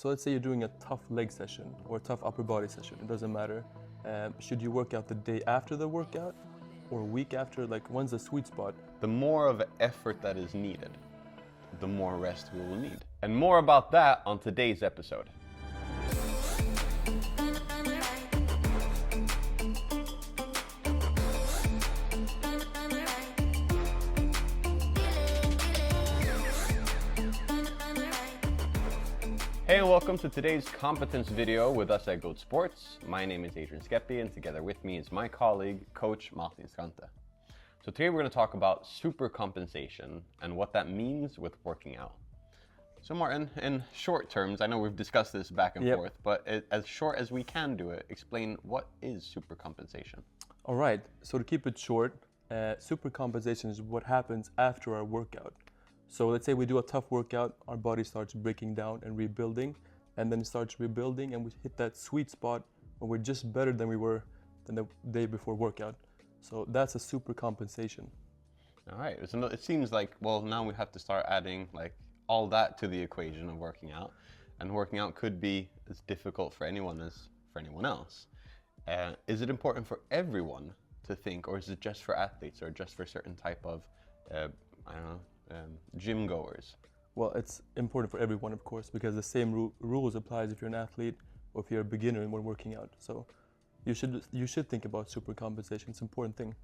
So let's say you're doing a tough leg session or a tough upper body session, it doesn't matter. Should you work out the day after the workout or a week after? Like, when's the sweet spot? The more of effort that is needed, the more rest we will need. And more about that on today's episode. Hey and welcome to today's competence video with us at Goat Sports. My name is Adrian Skeppi and together with me is my colleague, Coach Martin. So today we're going to talk about supercompensation and what that means with working out. So Martin, in short terms, I know we've discussed this back and forth, but as short as we can do it, explain what is supercompensation. All right, so to keep it short, supercompensation is what happens after our workout. So let's say we do a tough workout, our body starts breaking down and rebuilding, and then it starts rebuilding and we hit that sweet spot where we're just better than we were than the day before workout. So that's a supercompensation. All right, so it seems like, well, now we have to start adding like all that to the equation of working out. And working out could be as difficult for anyone as for anyone else. Is it important for everyone to think, or is it just for athletes or just for certain type of, gym goers? Well, it's important for everyone, of course, because the same rules applies if you're an athlete or if you're a beginner when working out. So you should think about supercompensation. It's an important thing.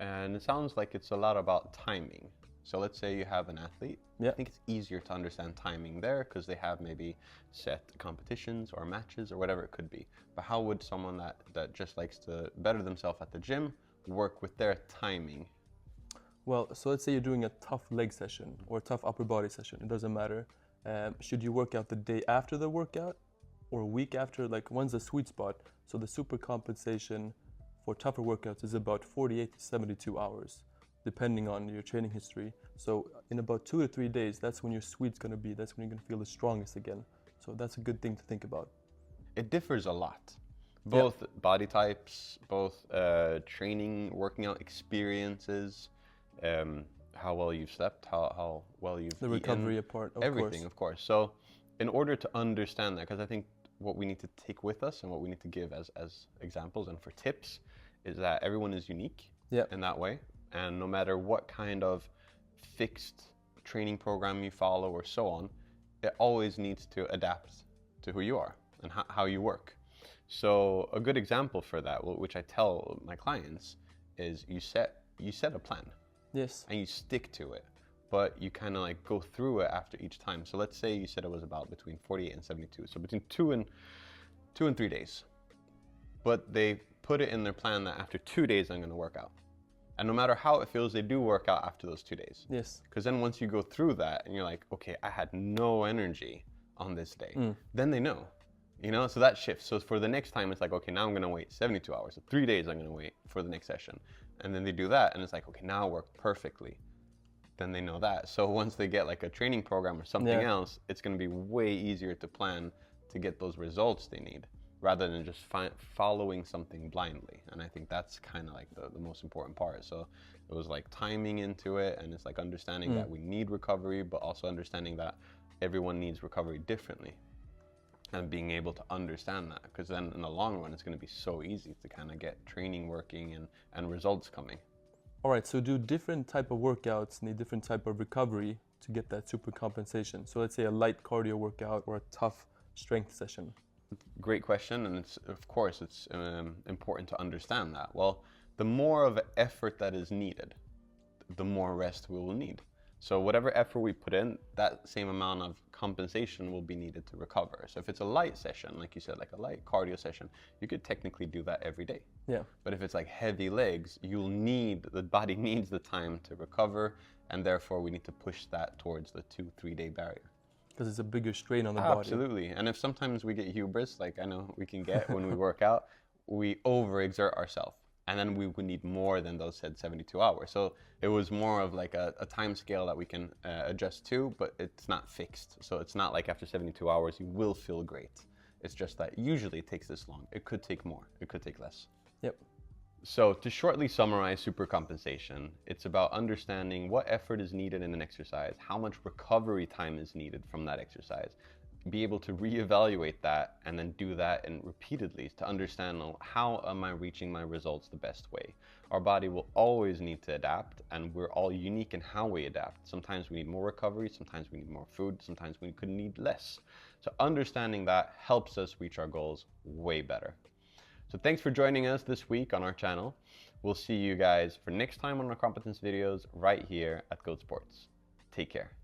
And it sounds like it's a lot about timing. So let's say you have an athlete. I think it's easier to understand timing there because they have maybe set competitions or matches or whatever it could be. But how would someone that just likes to better themselves at the gym work with their timing? Well, so let's say you're doing a tough leg session or a tough upper body session, it doesn't matter. Should you work out the day after the workout or a week after? Like, when's the sweet spot? So the supercompensation for tougher workouts is about 48 to 72 hours, depending on your training history. So in about 2 to 3 days, that's when your sweet's gonna be, that's when you're gonna feel the strongest again. So that's a good thing to think about. It differs a lot. Both body types, both training, working out experiences, how well you've slept, how well you've the eaten, recovery apart, everything, of course. So in order to understand that, because I think what we need to take with us and what we need to give as examples and for tips is that everyone is unique in that way. And no matter what kind of fixed training program you follow or so on, it always needs to adapt to who you are and how you work. So a good example for that, which I tell my clients, is you set a plan. Yes. And you stick to it, but you kind of like go through it after each time. So let's say you said it was about between 48 and 72. So between 2 and 3 days. But they put it in their plan that after 2 days, I'm going to work out. And no matter how it feels, they do work out after those 2 days. Yes. Because then once you go through that and you're like, okay, I had no energy on this day, then they know, so that shifts. So for the next time, it's like, okay, now I'm going to wait 72 hours. So 3 days I'm going to wait for the next session. And then they do that and it's like, okay, now it worked perfectly. Then they know that. So once they get like a training program or something else, it's going to be way easier to plan to get those results they need rather than just following something blindly. And I think that's kind of like the most important part. So it was like timing into it, and it's like understanding that we need recovery, but also understanding that everyone needs recovery differently. And being able to understand that, because then in the long run, it's going to be so easy to kind of get training working and results coming. All right, so do different type of workouts need different type of recovery to get that supercompensation? So let's say a light cardio workout or a tough strength session. Great question, and it's important to understand that. Well, the more of effort that is needed, the more rest we will need. So whatever effort we put in, that same amount of compensation will be needed to recover. So if it's a light session, like you said, like a light cardio session, you could technically do that every day. Yeah. But if it's like heavy legs, the body needs the time to recover, and therefore we need to push that towards the 2-3 day barrier. Because it's a bigger strain on the body. Absolutely. And if sometimes we get hubris, like I know we can get when we work out, we overexert ourselves. And then we would need more than those said 72 hours. So it was more of like a time scale that we can adjust to, but it's not fixed. So it's not like after 72 hours, you will feel great. It's just that usually it takes this long. It could take more, it could take less. Yep. So to shortly summarize supercompensation, it's about understanding what effort is needed in an exercise, how much recovery time is needed from that exercise, be able to reevaluate that and then do that and repeatedly to understand how am I reaching my results the best way. Our body will always need to adapt, and we're all unique in how we adapt. Sometimes we need more recovery, sometimes we need more food, sometimes we could need less. So understanding that helps us reach our goals way better. So thanks for joining us this week on our channel. We'll see you guys for next time on our competence videos right here at Goat Sports. Take care.